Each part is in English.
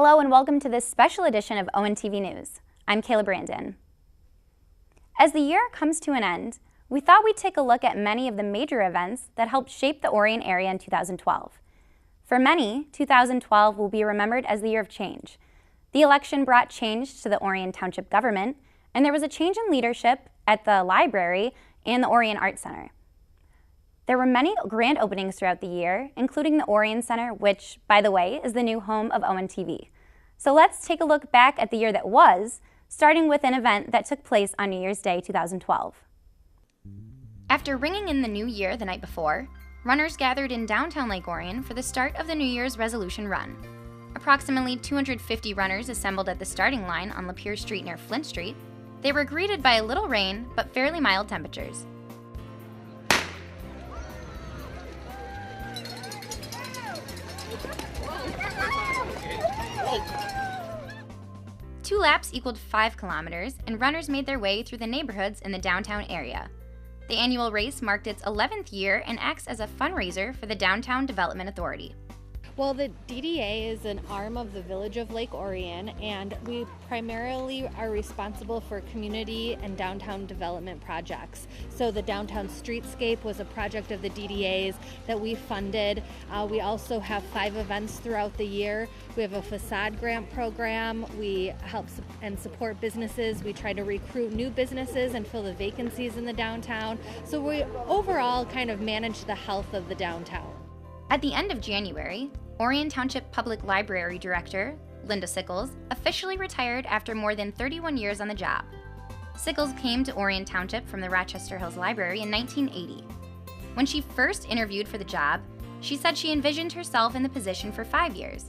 Hello and welcome to this special edition of ONTV News. I'm Kayla Brandon. As the year comes to an end, we thought we'd take a look at many of the major events that helped shape the Orion area in 2012. For many, 2012 will be remembered as the year of change. The election brought change to the Orion Township government, and there was a change in leadership at the library and the Orion Art Center. There were many grand openings throughout the year, including the Orion Center, which, by the way, is the new home of ONTV. So let's take a look back at the year that was, starting with an event that took place on New Year's Day 2012. After ringing in the new year the night before, runners gathered in downtown Lake Orion for the start of the New Year's resolution run. Approximately 250 runners assembled at the starting line on Lapeer Street near Flint Street. They were greeted by a little rain, but fairly mild temperatures. Two laps equaled 5 kilometers, and runners made their way through the neighborhoods in the downtown area. The annual race marked its 11th year and acts as a fundraiser for the Downtown Development Authority. Well, the DDA is an arm of the Village of Lake Orion, and we primarily are responsible for community and downtown development projects. So the downtown streetscape was a project of the DDA's that we funded. We also have 5 events throughout the year. We have a facade grant program. We help and support businesses. We try to recruit new businesses and fill the vacancies in the downtown. So we overall kind of manage the health of the downtown. At the end of January, Orion Township Public Library Director, Linda Sickles, officially retired after more than 31 years on the job. Sickles came to Orion Township from the Rochester Hills Library in 1980. When she first interviewed for the job, she said she envisioned herself in the position for 5 years.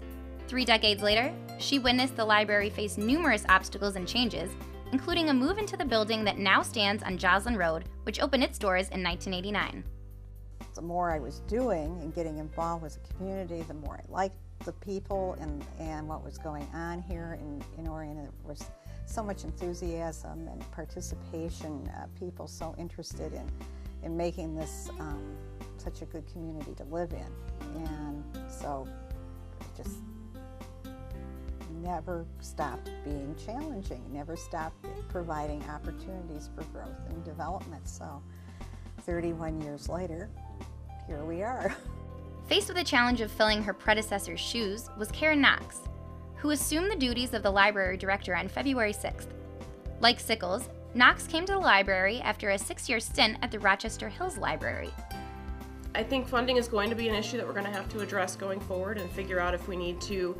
3 decades later, she witnessed the library face numerous obstacles and changes, including a move into the building that now stands on Joslin Road, which opened its doors in 1989. The more I was doing and getting involved with the community, the more I liked the people and what was going on here in Orion. There was so much enthusiasm and participation, people so interested in making this such a good community to live in. And so it just never stopped being challenging, never stopped providing opportunities for growth and development. So 31 years later, here we are. Faced with the challenge of filling her predecessor's shoes was Karen Knox, who assumed the duties of the library director on February 6th. Like Sickles, Knox came to the library after a 6-year stint at the Rochester Hills Library. I think funding is going to be an issue that we're going to have to address going forward and figure out if we need to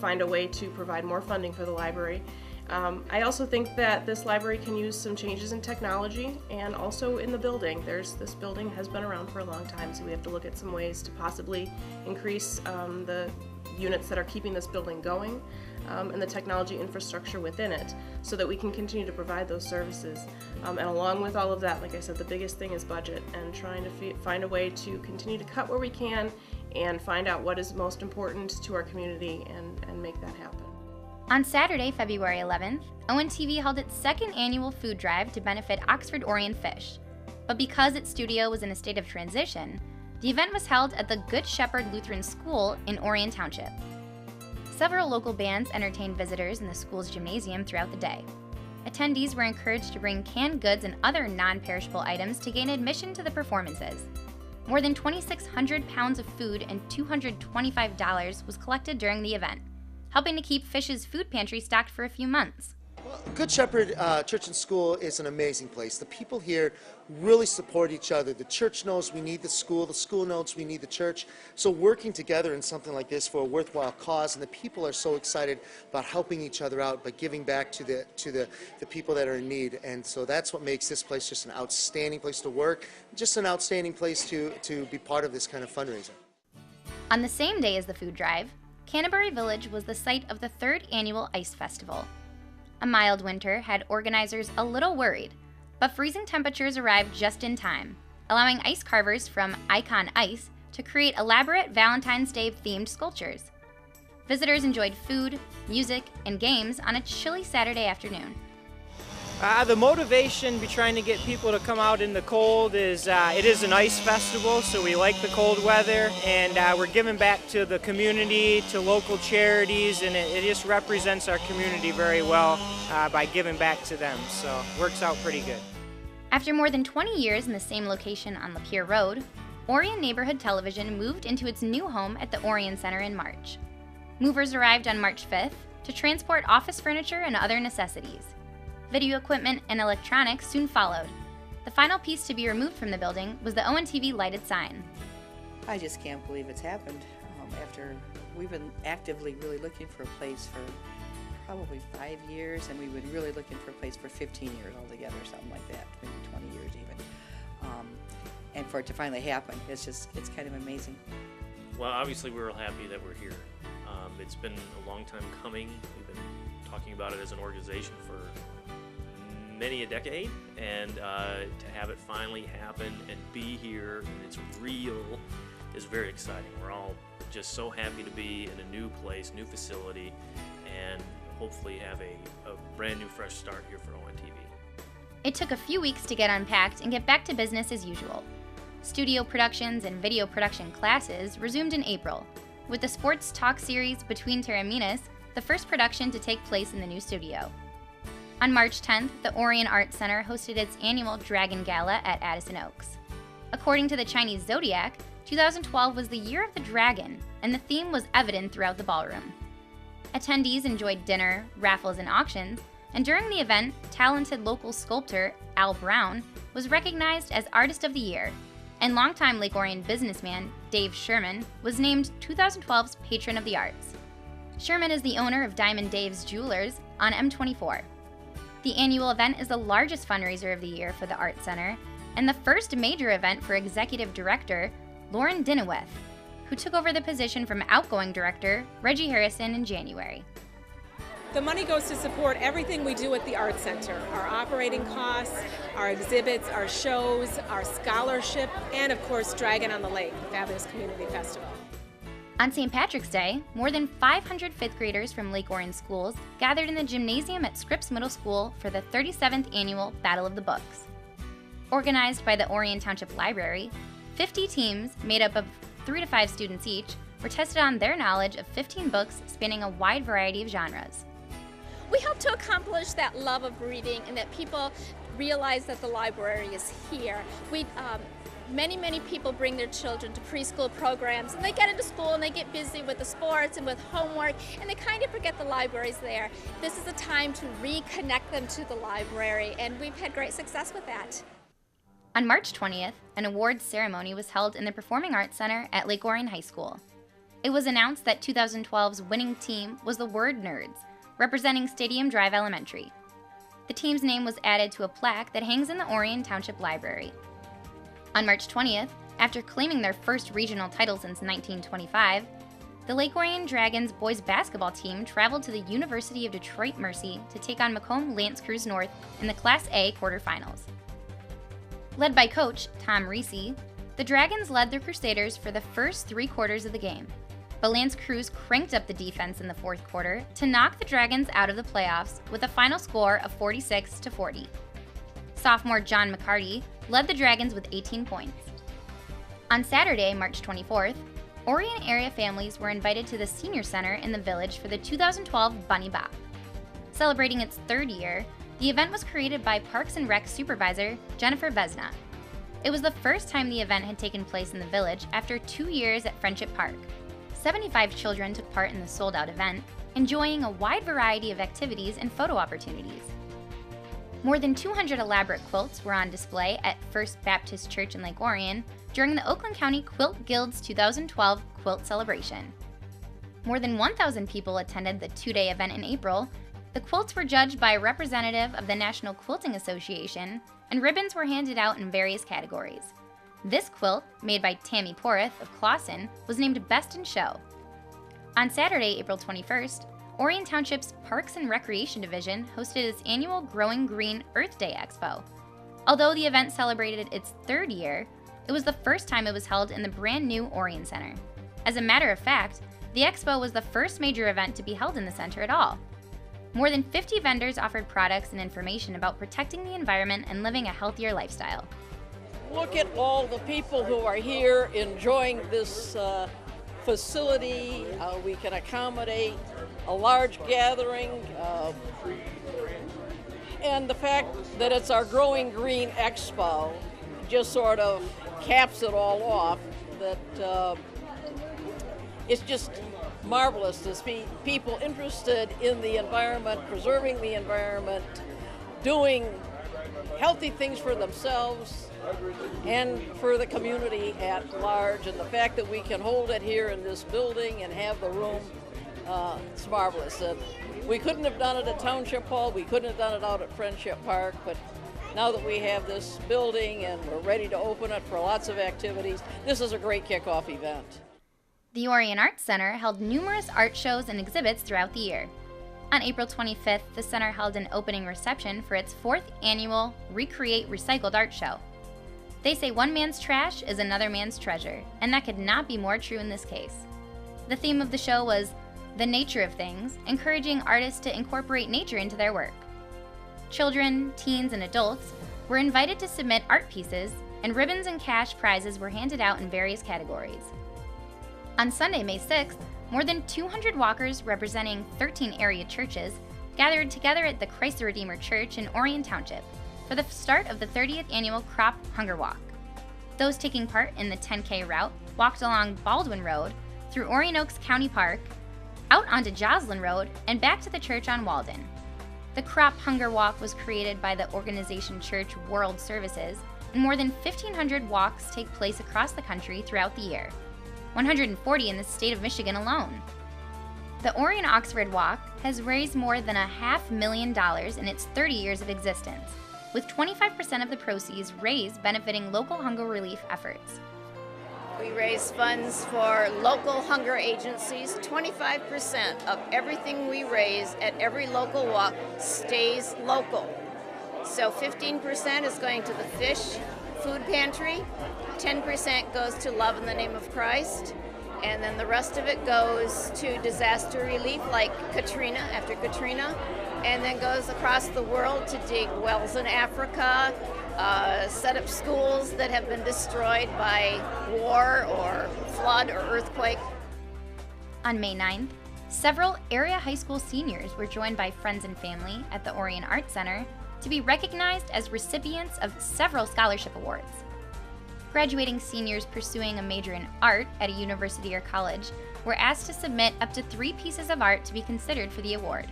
find a way to provide more funding for the library. I also think that this library can use some changes in technology and also in the building. This building has been around for a long time, so we have to look at some ways to possibly increase the units that are keeping this building going and the technology infrastructure within it so that we can continue to provide those services. And along with all of that, like I said, the biggest thing is budget and trying to find a way to continue to cut where we can and find out what is most important to our community and make that happen. On Saturday, February 11th, ONTV held its 2nd annual food drive to benefit Oxford Orion Fish. But because its studio was in a state of transition, the event was held at the Good Shepherd Lutheran School in Orion Township. Several local bands entertained visitors in the school's gymnasium throughout the day. Attendees were encouraged to bring canned goods and other non-perishable items to gain admission to the performances. More than 2,600 pounds of food and $225 was collected during the event, helping to keep Fish's food pantry stocked for a few months. Well, Good Shepherd Church and School is an amazing place. The people here really support each other. The church knows we need the school knows we need the church. So working together in something like this for a worthwhile cause, and the people are so excited about helping each other out, by giving back to the people that are in need. And so that's what makes this place just an outstanding place to work, just an outstanding place to be part of this kind of fundraiser. On the same day as the food drive, Canterbury Village was the site of the 3rd annual Ice Festival. A mild winter had organizers a little worried, but freezing temperatures arrived just in time, allowing ice carvers from Icon Ice to create elaborate Valentine's Day themed sculptures. Visitors enjoyed food, music, and games on a chilly Saturday afternoon. The motivation be trying to get people to come out in the cold is it is an ice festival, so we like the cold weather, and we're giving back to the community, to local charities, and it just represents our community very well by giving back to them, so it works out pretty good. After more than 20 years in the same location on Lapeer Road, Orion Neighborhood Television moved into its new home at the Orion Center in March. Movers arrived on March 5th to transport office furniture and other necessities. Video equipment and electronics soon followed. The final piece to be removed from the building was the ONTV lighted sign. I just can't believe it's happened. After we've been actively really looking for a place for probably 5 years, and we've been really looking for a place for 15 years altogether, something like that, maybe 20 years even. And for it to finally happen, it's kind of amazing. Well, obviously we're happy that we're here. It's been a long time coming. We've been talking about it as an organization for many a decade, and to have it finally happen and be here and it's real is very exciting. We're all just so happy to be in a new place, new facility, and hopefully have a brand new fresh start here for ONTV. It took a few weeks to get unpacked and get back to business as usual. Studio productions and video production classes resumed in April, with the sports talk series Between Terraminas, the first production to take place in the new studio. On March 10th, the Orion Art Center hosted its annual Dragon Gala at Addison Oaks. According to the Chinese zodiac, 2012 was the year of the dragon, and the theme was evident throughout the ballroom. Attendees enjoyed dinner, raffles, and auctions, and during the event, talented local sculptor Al Brown was recognized as Artist of the Year, and longtime Lake Orion businessman Dave Sherman was named 2012's Patron of the Arts. Sherman is the owner of Diamond Dave's Jewelers on M24. The annual event is the largest fundraiser of the year for the Art Center, and the first major event for Executive Director Lauren Dinoweth, who took over the position from outgoing director Reggie Harrison in January. The money goes to support everything we do at the Art Center, our operating costs, our exhibits, our shows, our scholarship, and of course Dragon on the Lake, the fabulous community festival. On St. Patrick's Day, more than 500 fifth graders from Lake Orion schools gathered in the gymnasium at Scripps Middle School for the 37th annual Battle of the Books. Organized by the Orion Township Library, 50 teams made up of 3 to 5 students each were tested on their knowledge of 15 books spanning a wide variety of genres. We hope to accomplish that love of reading and that people realize that the library is here. Many people bring their children to preschool programs, and they get into school and they get busy with the sports and with homework, and they kind of forget the library's there. This is a time to reconnect them to the library, and we've had great success with that. On March 20th, an awards ceremony was held in the Performing Arts Center at Lake Orion High School. It was announced that 2012's winning team was the Word Nerds, representing Stadium Drive Elementary. The team's name was added to a plaque that hangs in the Orion Township Library. On March 20th, after claiming their first regional title since 1925, the Lake Orion Dragons boys basketball team traveled to the University of Detroit Mercy to take on Macomb Lance Crews North in the Class A quarterfinals. Led by coach Tom Reese, the Dragons led their Crusaders for the first 3 quarters of the game, but Lance Crews cranked up the defense in the 4th quarter to knock the Dragons out of the playoffs with a final score of 46-40. Sophomore John McCarty led the Dragons with 18 points. On Saturday, March 24th, Orion area families were invited to the Senior Center in the village for the 2012 Bunny Bop. Celebrating its 3rd year, the event was created by Parks and Rec Supervisor Jennifer Vesna. It was the first time the event had taken place in the village after 2 years at Friendship Park. 75 children took part in the sold-out event, enjoying a wide variety of activities and photo opportunities. More than 200 elaborate quilts were on display at First Baptist Church in Lake Orion during the Oakland County Quilt Guild's 2012 Quilt Celebration. More than 1,000 people attended the 2-day event in April. The quilts were judged by a representative of the National Quilting Association, and ribbons were handed out in various categories. This quilt, made by Tammy Porth of Clawson, was named Best in Show. On Saturday, April 21st, Orion Township's Parks and Recreation Division hosted its annual Growing Green Earth Day Expo. Although the event celebrated its 3rd year, it was the first time it was held in the brand new Orion Center. As a matter of fact, the expo was the first major event to be held in the center at all. More than 50 vendors offered products and information about protecting the environment and living a healthier lifestyle. Look at all the people who are here enjoying this facility. We can accommodate a large gathering. And the fact that it's our Growing Green Expo just sort of caps it all off. That it's just marvelous to see people interested in the environment, preserving the environment, doing healthy things for themselves and for the community at large. And the fact that we can hold it here in this building and have the room, it's marvelous. And we couldn't have done it at Township Hall, we couldn't have done it out at Friendship Park, but now that we have this building and we're ready to open it for lots of activities, this is a great kickoff event. The Orion Art Center held numerous art shows and exhibits throughout the year. On April 25th, the center held an opening reception for its 4th annual Recreate Recycled Art Show. They say one man's trash is another man's treasure, and that could not be more true in this case. The theme of the show was The Nature of Things, encouraging artists to incorporate nature into their work. Children, teens, and adults were invited to submit art pieces, and ribbons and cash prizes were handed out in various categories. On Sunday, May 6th, more than 200 walkers representing 13 area churches gathered together at the Christ the Redeemer Church in Orion Township for the start of the 30th annual Crop Hunger Walk. Those taking part in the 10K route walked along Baldwin Road, through Orion Oaks County Park, out onto Joslin Road, and back to the church on Walden. The Crop Hunger Walk was created by the organization Church World Services, and more than 1,500 walks take place across the country throughout the year, 140 in the state of Michigan alone. The Orion Oxford Walk has raised more than $500,000 in its 30 years of existence, with 25% of the proceeds raised benefiting local hunger relief efforts. We raise funds for local hunger agencies. 25% of everything we raise at every local walk stays local. So 15% is going to the fish food pantry, 10% goes to Love in the Name of Christ, and then the rest of it goes to disaster relief like Katrina, after Katrina, and then goes across the world to dig wells in Africa, set up schools that have been destroyed by war or flood or earthquake. On May 9th, several area high school seniors were joined by friends and family at the Orion Art Center to be recognized as recipients of several scholarship awards. Graduating seniors pursuing a major in art at a university or college were asked to submit up to 3 pieces of art to be considered for the award.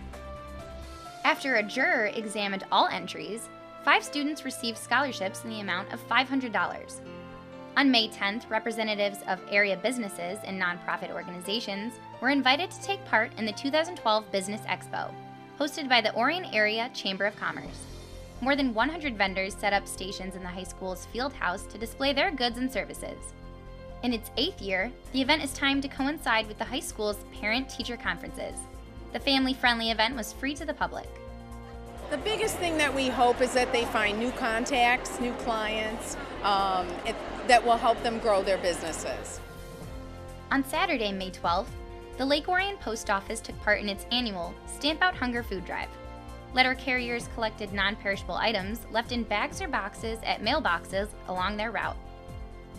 After a juror examined all entries, 5 students received scholarships in the amount of $500. On May 10th, representatives of area businesses and nonprofit organizations were invited to take part in the 2012 Business Expo, hosted by the Orion Area Chamber of Commerce. More than 100 vendors set up stations in the high school's field house to display their goods and services. In its 8th year, the event is timed to coincide with the high school's parent-teacher conferences. The family-friendly event was free to the public. The biggest thing that we hope is that they find new contacts, new clients, that will help them grow their businesses. On Saturday, May 12th, the Lake Orion Post Office took part in its annual Stamp Out Hunger Food Drive. Letter carriers collected non-perishable items left in bags or boxes at mailboxes along their route.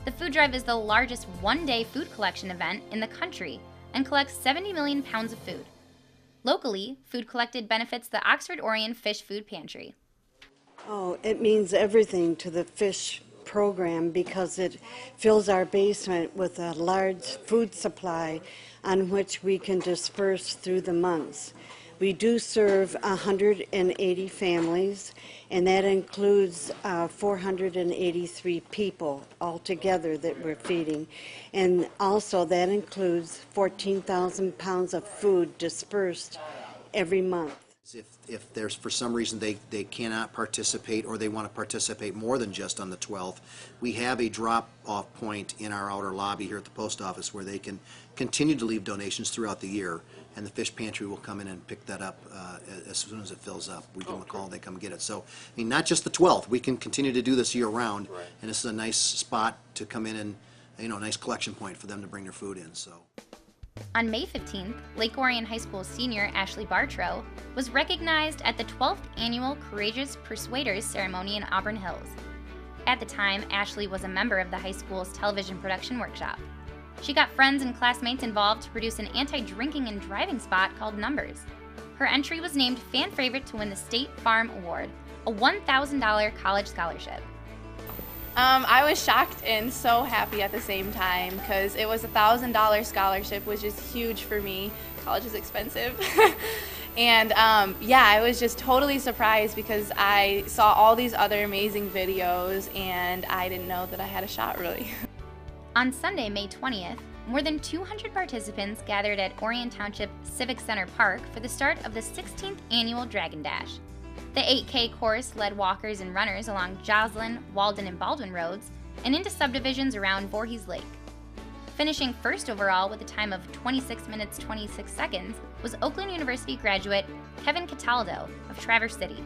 The food drive is the largest one-day food collection event in the country and collects 70 million pounds of food. Locally, food collected benefits the Oxford Orion Fish Food Pantry. Oh, it means everything to the fish program because it fills our basement with a large food supply on which we can disperse through the months. We do serve 180 families, and that includes 483 people altogether that we're feeding. And also that includes 14,000 pounds of food dispersed every month. If there's for some reason they cannot participate or they want to participate more than just on the 12th, we have a drop-off point in our outer lobby here at the post office where they can continue to leave donations throughout the year, and the fish pantry will come in and pick that up as soon as it fills up. We give them a call, they come get it. So, I mean, not just the 12th, we can continue to do this year-round, and this is a nice spot to come in and, you know, a nice collection point for them to bring their food in. So, On May 15th, Lake Orion High School senior Ashley Bartrow was recognized at the 12th Annual Courageous Persuaders Ceremony in Auburn Hills. At the time, Ashley was a member of the high school's television production workshop. She got friends and classmates involved to produce an anti-drinking and driving spot called Numbers. Her entry was named fan favorite to win the State Farm Award, a $1,000 college scholarship. I was shocked and so happy at the same time because it was a $1,000 scholarship, which is huge for me. College is expensive. And yeah, I was just totally surprised because I saw all these other amazing videos and I didn't know that I had a shot really. On Sunday, May 20th, more than 200 participants gathered at Orion Township Civic Center Park for the start of the 16th Annual Dragon Dash. The 8K course led walkers and runners along Joslyn, Walden, and Baldwin roads and into subdivisions around Voorhees Lake. Finishing first overall with a time of 26 minutes 26 seconds was Oakland University graduate Kevin Cataldo of Traverse City.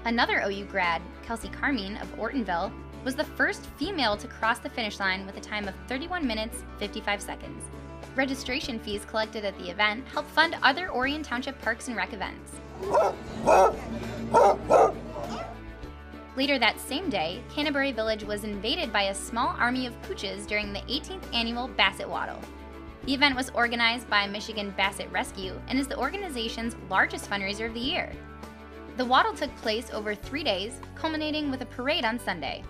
Another OU grad, Kelsey Carmine of Ortonville, was the first female to cross the finish line with a time of 31 minutes 55 seconds. Registration fees collected at the event help fund other Orion Township Parks and Rec events. Later that same day, Canterbury Village was invaded by a small army of pooches during the 18th Annual Basset Waddle. The event was organized by Michigan Basset Rescue and is the organization's largest fundraiser of the year. The waddle took place over 3 days, culminating with a parade on Sunday.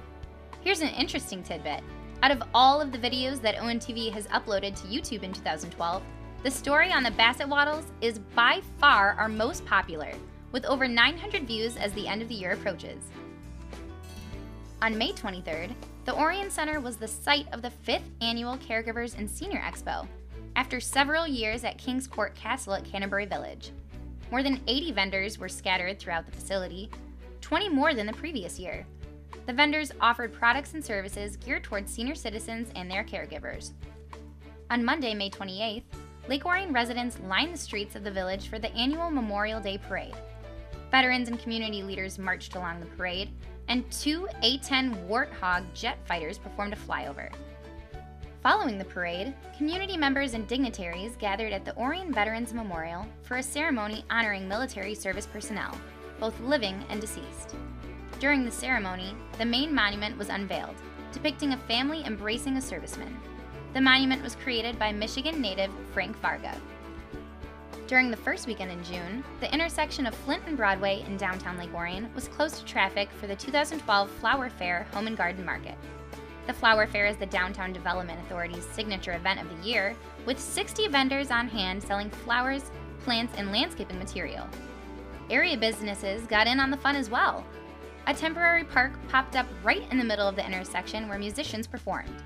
Here's an interesting tidbit. Out of all of the videos that ONTV has uploaded to YouTube in 2012, the story on the Basset Waddles is by far our most popular, with over 900 views as the end of the year approaches. On May 23rd, the Orion Center was the site of the 5th Annual Caregivers and Senior Expo, after several years at Kings Court Castle at Canterbury Village. More than 80 vendors were scattered throughout the facility, 20 more than the previous year. The vendors offered products and services geared towards senior citizens and their caregivers. On Monday, May 28th, Lake Orion residents lined the streets of the village for the annual Memorial Day Parade. Veterans and community leaders marched along the parade, and 2 A-10 Warthog jet fighters performed a flyover. Following the parade, community members and dignitaries gathered at the Orion Veterans Memorial for a ceremony honoring military service personnel, both living and deceased. During the ceremony, the main monument was unveiled, depicting a family embracing a serviceman. The monument was created by Michigan native Frank Varga. During the first weekend in June, the intersection of Flint and Broadway in downtown Lake Orion was closed to traffic for the 2012 Flower Fair Home and Garden Market. The Flower Fair is the Downtown Development Authority's signature event of the year, with 60 vendors on hand selling flowers, plants, and landscaping material. Area businesses got in on the fun as well. A temporary park popped up right in the middle of the intersection where musicians performed.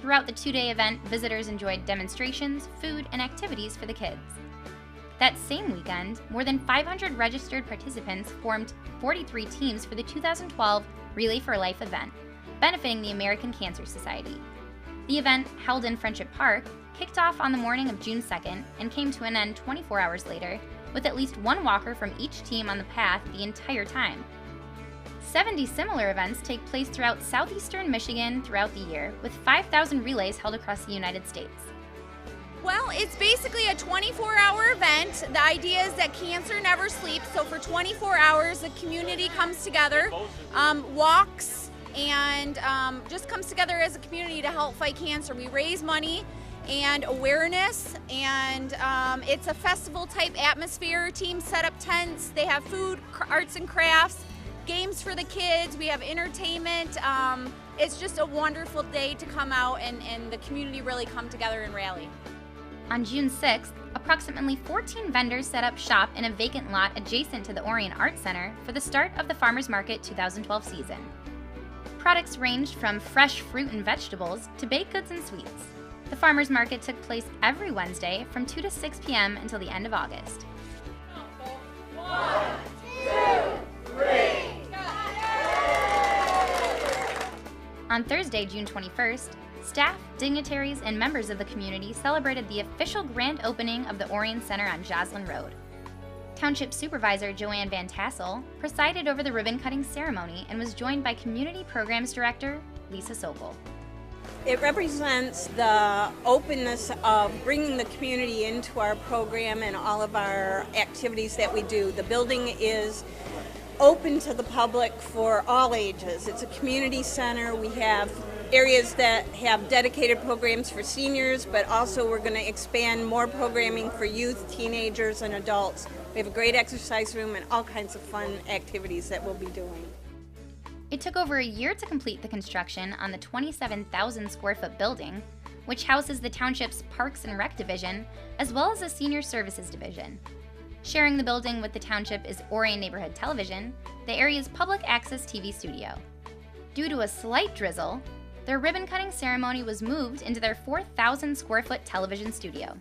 Throughout the 2-day event, visitors enjoyed demonstrations, food, and activities for the kids. That same weekend, more than 500 registered participants formed 43 teams for the 2012 Relay for Life event, benefiting the American Cancer Society. The event, held in Friendship Park, kicked off on the morning of June 2nd and came to an end 24 hours later, with at least one walker from each team on the path the entire time. 70 similar events take place throughout southeastern Michigan throughout the year, with 5,000 relays held across the United States. Well, it's basically a 24-hour event. The idea is that cancer never sleeps, so for 24 hours the community comes together, walks, and just comes together as a community to help fight cancer. We raise money and awareness, and it's a festival-type atmosphere. Teams set up tents, they have food, arts and crafts, games for the kids, we have entertainment. It's just a wonderful day to come out and the community really come together and rally. On June 6th, approximately 14 vendors set up shop in a vacant lot adjacent to the Orion Art Center for the start of the Farmers Market 2012 season. Products ranged from fresh fruit and vegetables to baked goods and sweets. The Farmers Market took place every Wednesday from 2 to 6 p.m. until the end of August. 1, 2, 3. On Thursday, June 21st, staff, dignitaries, and members of the community celebrated the official grand opening of the Orion Center on Joslyn Road. Township Supervisor Joanne Van Tassel presided over the ribbon-cutting ceremony and was joined by Community Programs Director Lisa Sokol. It represents the openness of bringing the community into our program and all of our activities that we do. The building is open to the public for all ages. It's a community center. We have areas that have dedicated programs for seniors, but also we're going to expand more programming for youth, teenagers, and adults. We have a great exercise room and all kinds of fun activities that we'll be doing. It took over a year to complete the construction on the 27,000 square foot building, which houses the Township's Parks and Rec Division, as well as the Senior Services Division. Sharing the building with the Township is Orion Neighborhood Television, the area's public access TV studio. Due to a slight drizzle, their ribbon-cutting ceremony was moved into their 4,000 square foot television studio.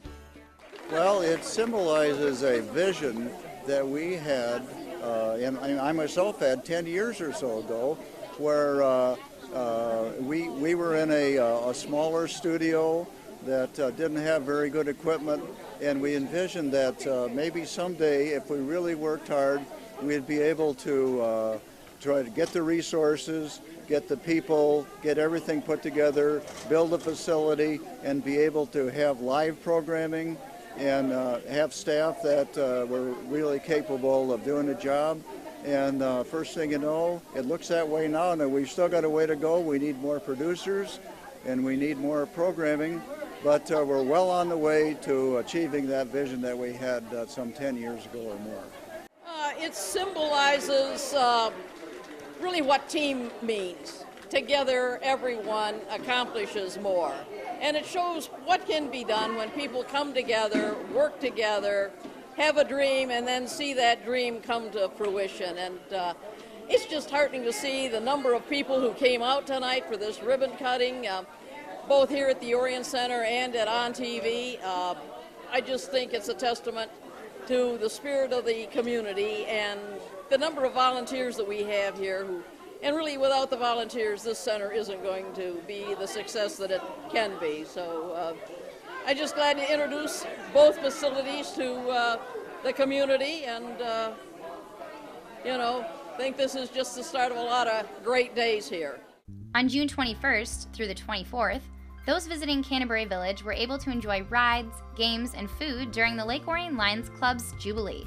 Well, it symbolizes a vision that we had, and I myself had 10 years or so ago, where we were in a smaller studio that didn't have very good equipment, and we envisioned that maybe someday, if we really worked hard, we'd be able to try to get the resources, get the people, get everything put together, build a facility, and be able to have live programming and have staff that were really capable of doing the job. And first thing you know, it looks that way now, and we've still got a way to go. We need more producers, and we need more programming, but we're well on the way to achieving that vision that we had some 10 years ago or more. It symbolizes really what team means. Together, everyone accomplishes more. And it shows what can be done when people come together, work together, have a dream, and then see that dream come to fruition. And it's just heartening to see the number of people who came out tonight for this ribbon cutting, both here at the Orion Center and at ONTV. I just think it's a testament to the spirit of the community and the number of volunteers that we have here who, and really without the volunteers, this center isn't going to be the success that it can be. So I'm just glad to introduce both facilities to the community, and think this is just the start of a lot of great days here. On June 21st through the 24th, those visiting Canterbury Village were able to enjoy rides, games, and food during the Lake Orion Lions Club's Jubilee.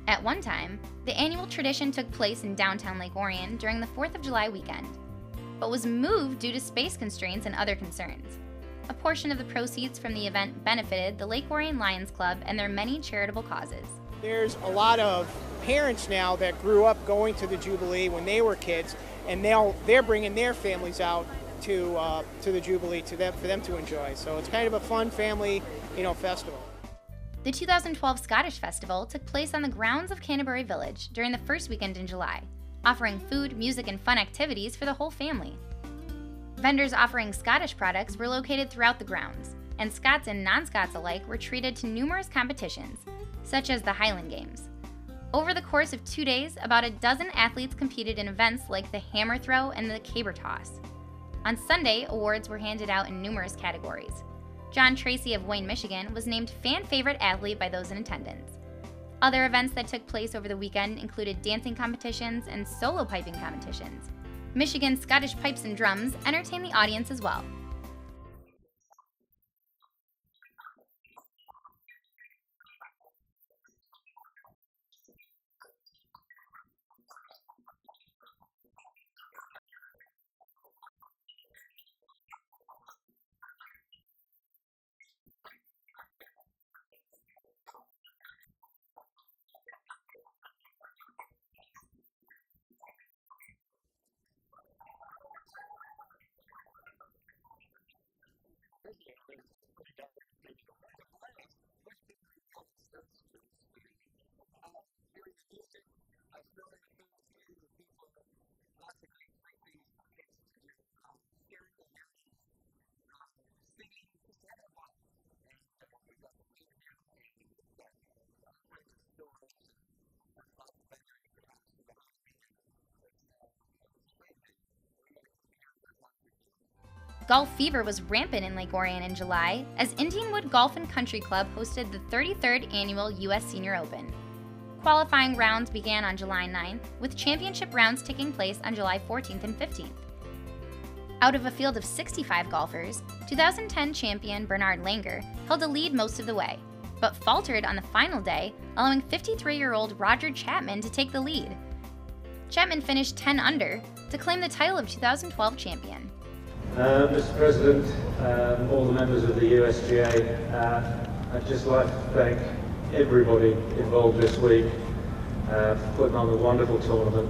At one time, the annual tradition took place in downtown Lake Orion during the 4th of July weekend, but was moved due to space constraints and other concerns. A portion of the proceeds from the event benefited the Lake Orion Lions Club and their many charitable causes. There's a lot of parents now that grew up going to the Jubilee when they were kids, and they're bringing their families out to the Jubilee for them to enjoy. So it's kind of a fun family, festival. The 2012 Scottish Festival took place on the grounds of Canterbury Village during the first weekend in July, offering food, music, and fun activities for the whole family. Vendors offering Scottish products were located throughout the grounds, and Scots and non-Scots alike were treated to numerous competitions, such as the Highland Games. Over the course of 2 days, about a dozen athletes competed in events like the hammer throw and the caber toss. On Sunday, awards were handed out in numerous categories. John Tracy of Wayne, Michigan was named Fan Favorite Athlete by those in attendance. Other events that took place over the weekend included dancing competitions and solo piping competitions. Michigan's Scottish Pipes and Drums entertained the audience as well. Golf fever was rampant in Lake Orion in July as Indianwood Golf and Country Club hosted the 33rd Annual U.S. Senior Open. Qualifying rounds began on July 9th, with championship rounds taking place on July 14th and 15th. Out of a field of 65 golfers, 2010 champion Bernard Langer held the lead most of the way, but faltered on the final day, allowing 53-year-old Roger Chapman to take the lead. Chapman finished 10 under to claim the title of 2012 champion. Mr. President, all the members of the USGA, I'd just like to thank everybody involved this week for putting on a wonderful tournament.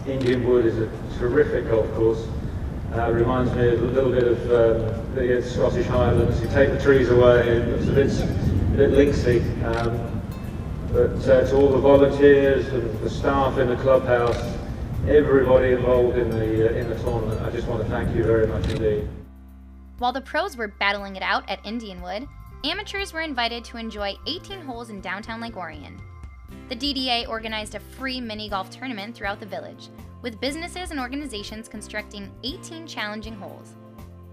Indianwood is a terrific golf course. Reminds me a little bit of the Scottish Highlands. You take the trees away, it looks a bit linksy. But to all the volunteers and the staff in the clubhouse, everybody involved in the tournament, I just want to thank you very much indeed. While the pros were battling it out at Indianwood, amateurs were invited to enjoy 18 holes in downtown Lake Orion. The DDA organized a free mini-golf tournament throughout the village, with businesses and organizations constructing 18 challenging holes.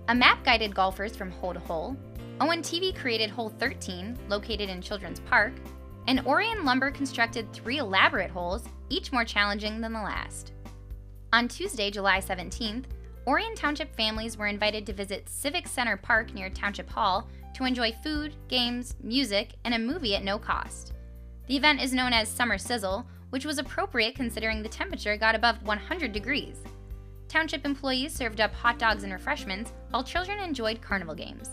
A map guided golfers from hole to hole, ONTV created hole 13, located in Children's Park, and Orion Lumber constructed 3 elaborate holes, each more challenging than the last. On Tuesday, July 17th, Orion Township families were invited to visit Civic Center Park near Township Hall to enjoy food, games, music, and a movie at no cost. The event is known as Summer Sizzle, which was appropriate considering the temperature got above 100 degrees. Township employees served up hot dogs and refreshments, while children enjoyed carnival games.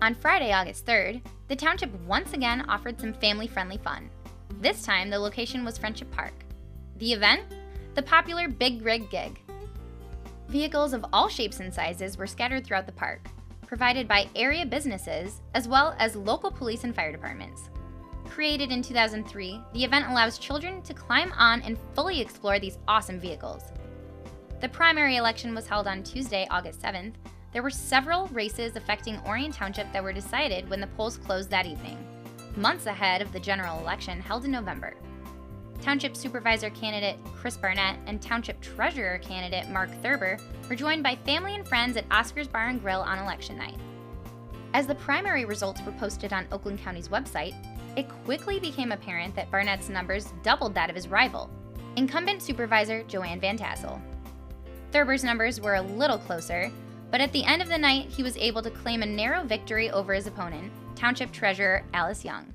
On Friday, August 3rd, the Township once again offered some family-friendly fun. This time, the location was Friendship Park. The event? The popular Big Rig Gig. Vehicles of all shapes and sizes were scattered throughout the park, provided by area businesses as well as local police and fire departments. Created in 2003, the event allows children to climb on and fully explore these awesome vehicles. The primary election was held on Tuesday, August 7th. There were several races affecting Orion Township that were decided when the polls closed that evening, months ahead of the general election held in November. Township Supervisor candidate Chris Barnett and Township Treasurer candidate Mark Thurber were joined by family and friends at Oscar's Bar and Grill on election night. As the primary results were posted on Oakland County's website, it quickly became apparent that Barnett's numbers doubled that of his rival, incumbent Supervisor Joanne Van Tassel. Thurber's numbers were a little closer, but at the end of the night, he was able to claim a narrow victory over his opponent, Township Treasurer Alice Young.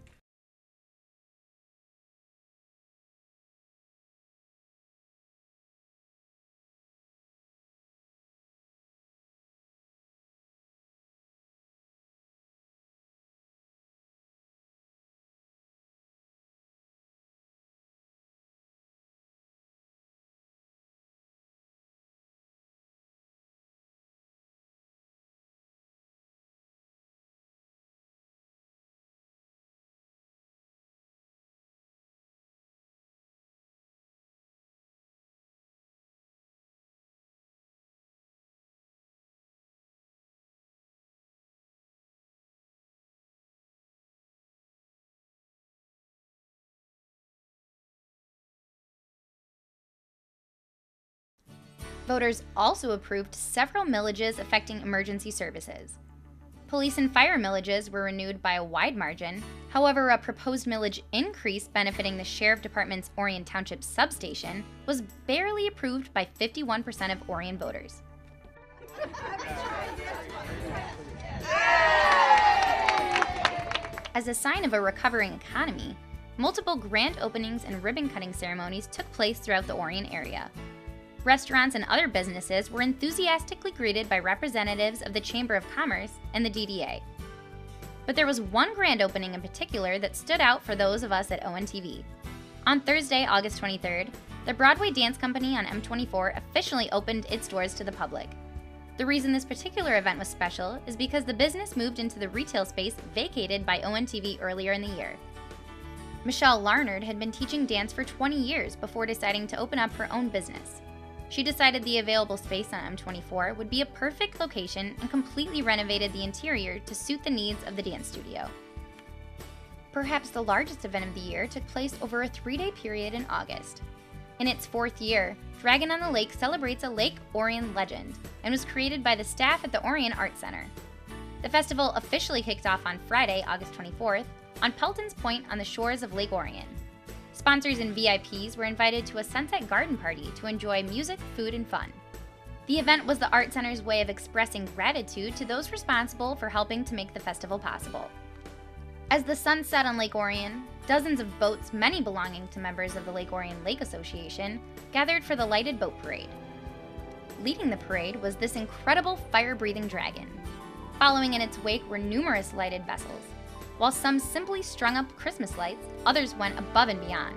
Voters also approved several millages affecting emergency services. Police and fire millages were renewed by a wide margin. However, a proposed millage increase benefiting the Sheriff Department's Orion Township substation was barely approved by 51% of Orion voters. As a sign of a recovering economy, multiple grand openings and ribbon-cutting ceremonies took place throughout the Orion area. restaurants and other businesses were enthusiastically greeted by representatives of the Chamber of Commerce and the DDA. But there was one grand opening in particular that stood out for those of us at ONTV. On Thursday, August 23rd, the Broadway Dance Company on M24 officially opened its doors to the public. The reason this particular event was special is because the business moved into the retail space vacated by ONTV earlier in the year. Michelle Larnard had been teaching dance for 20 years before deciding to open up her own business. She decided the available space on M24 would be a perfect location and completely renovated the interior to suit the needs of the dance studio. Perhaps the largest event of the year took place over a 3-day period in August. In its 4th year, Dragon on the Lake celebrates a Lake Orion legend and was created by the staff at the Orion Art Center. The festival officially kicked off on Friday, August 24th, on Pelton's Point on the shores of Lake Orion. Sponsors and VIPs were invited to a sunset garden party to enjoy music, food, and fun. The event was the Art Center's way of expressing gratitude to those responsible for helping to make the festival possible. As the sun set on Lake Orion, dozens of boats, many belonging to members of the Lake Orion Lake Association, gathered for the lighted boat parade. Leading the parade was this incredible fire-breathing dragon. Following in its wake were numerous lighted vessels. While some simply strung up Christmas lights, others went above and beyond.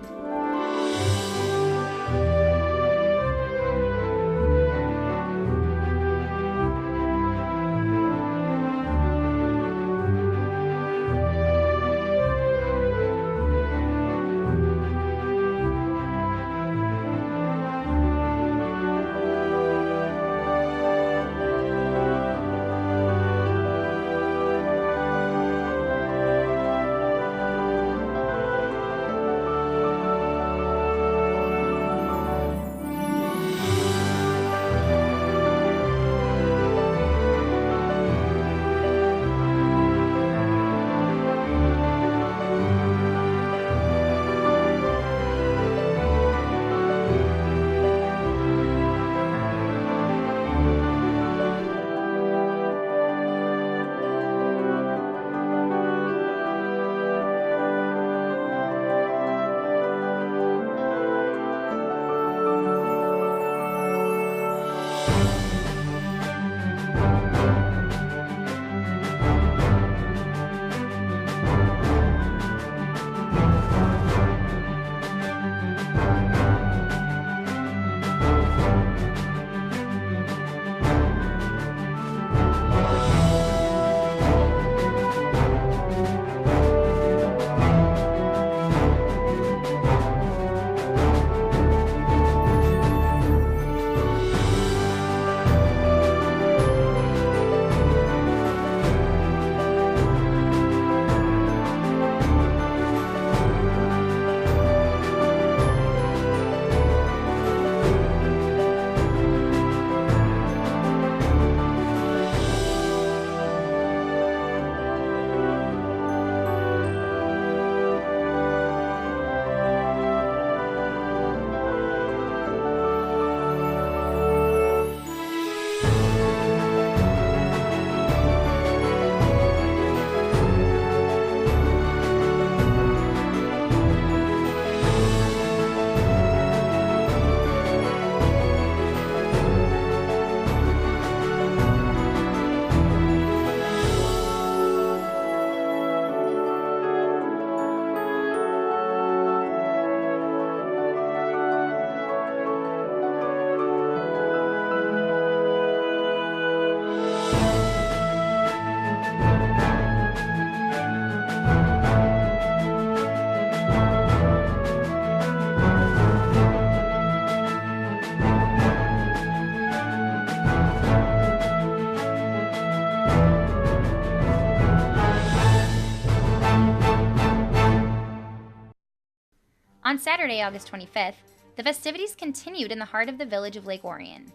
On Saturday, August 25th, the festivities continued in the heart of the village of Lake Orion.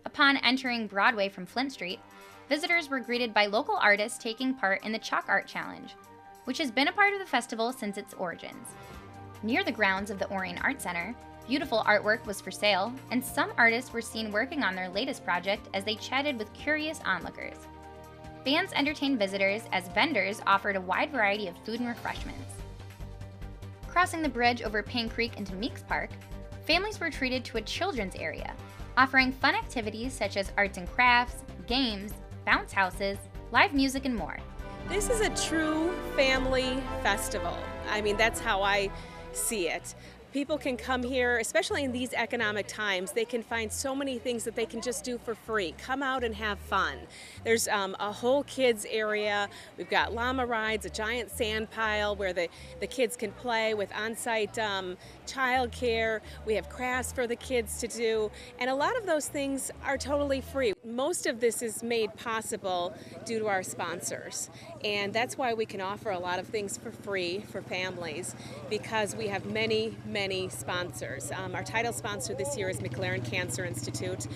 Upon entering Broadway from Flint Street, visitors were greeted by local artists taking part in the Chalk Art Challenge, which has been a part of the festival since its origins. Near the grounds of the Orion Art Center, beautiful artwork was for sale, and some artists were seen working on their latest project as they chatted with curious onlookers. Bands entertained visitors as vendors offered a wide variety of food and refreshments. Crossing the bridge over Payne Creek into Meeks Park, families were treated to a children's area, offering fun activities such as arts and crafts, games, bounce houses, live music, and more. This is a true family festival. I mean, that's how I see it. People can come here, especially in these economic times. They can find so many things that they can just do for free. Come out and have fun. There's a whole kids area. We've got llama rides, a giant sand pile where the kids can play with on-site childcare. We have crafts for the kids to do, and a lot of those things are totally free. Most of this is made possible due to our sponsors, and that's why we can offer a lot of things for free for families, because we have many sponsors. Our title sponsor this year is McLaren Cancer Institute.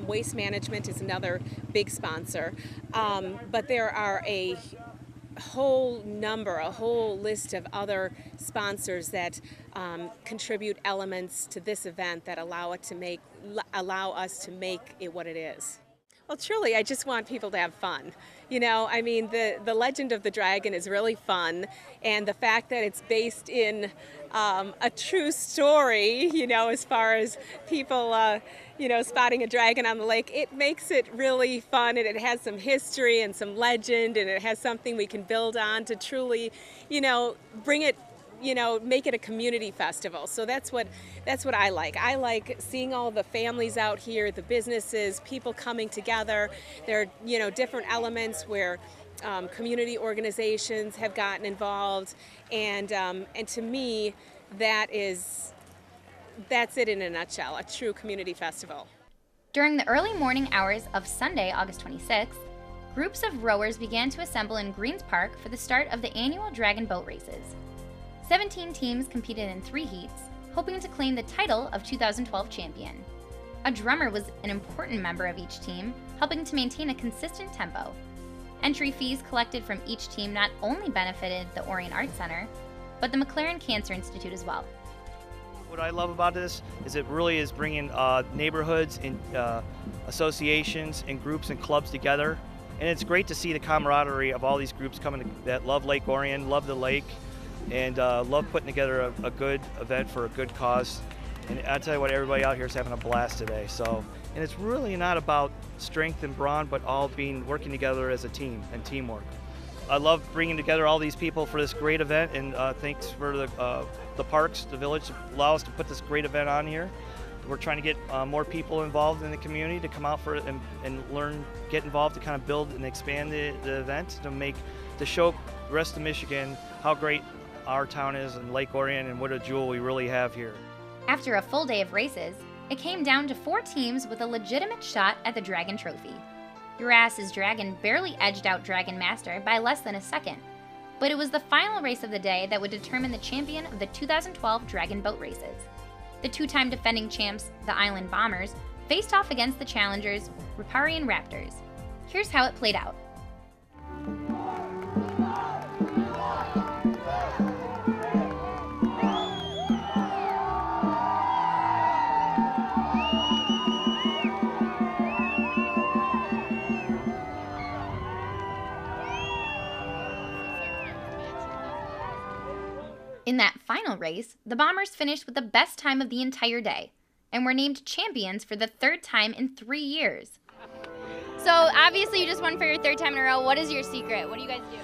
Waste Management is another big sponsor, but there are a whole list of other sponsors that contribute elements to this event that allow us to make it what it is. Well, truly, I just want people to have fun. You know, I mean, the legend of the dragon is really fun, and the fact that it's based in a true story, you know, as far as people, you know, spotting a dragon on the lake, it makes it really fun, and it has some history and some legend, and it has something we can build on to truly, you know, bring it, you know, make it a community festival. So that's what I like. I like seeing all the families out here, the businesses, people coming together. There are, you know, different elements where community organizations have gotten involved, and to me, that's it in a nutshell, a true community festival. During the early morning hours of Sunday, August 26th, groups of rowers began to assemble in Greens Park for the start of the annual Dragon Boat Races. 17 teams competed in 3 heats, hoping to claim the title of 2012 champion. A drummer was an important member of each team, helping to maintain a consistent tempo. Entry fees collected from each team not only benefited the Orion Arts Center, but the McLaren Cancer Institute as well. What I love about this is it really is bringing neighborhoods and associations and groups and clubs together. And it's great to see the camaraderie of all these groups coming that love Lake Orion, love the lake, and love putting together a good event for a good cause. And I tell you what, everybody out here is having a blast today. So, and it's really not about strength and brawn, but all working together as a team and teamwork. I love bringing together all these people for this great event, and thanks for the parks, the village, to allow us to put this great event on here. We're trying to get more people involved in the community to come out for it and learn, get involved to kind of build and expand the event to show the rest of Michigan how great our town is and Lake Orion and what a jewel we really have here. After a full day of races, it came down to 4 teams with a legitimate shot at the Dragon Trophy. Uras's Dragon barely edged out Dragon Master by less than a second, but it was the final race of the day that would determine the champion of the 2012 Dragon Boat Races. The 2-time defending champs, the Island Bombers, faced off against the challengers, Riparian Raptors. Here's how it played out. In that final race, the Bombers finished with the best time of the entire day, and were named champions for the 3rd time in 3 years. So obviously you just won for your 3rd time in a row. What is your secret? What do you guys do?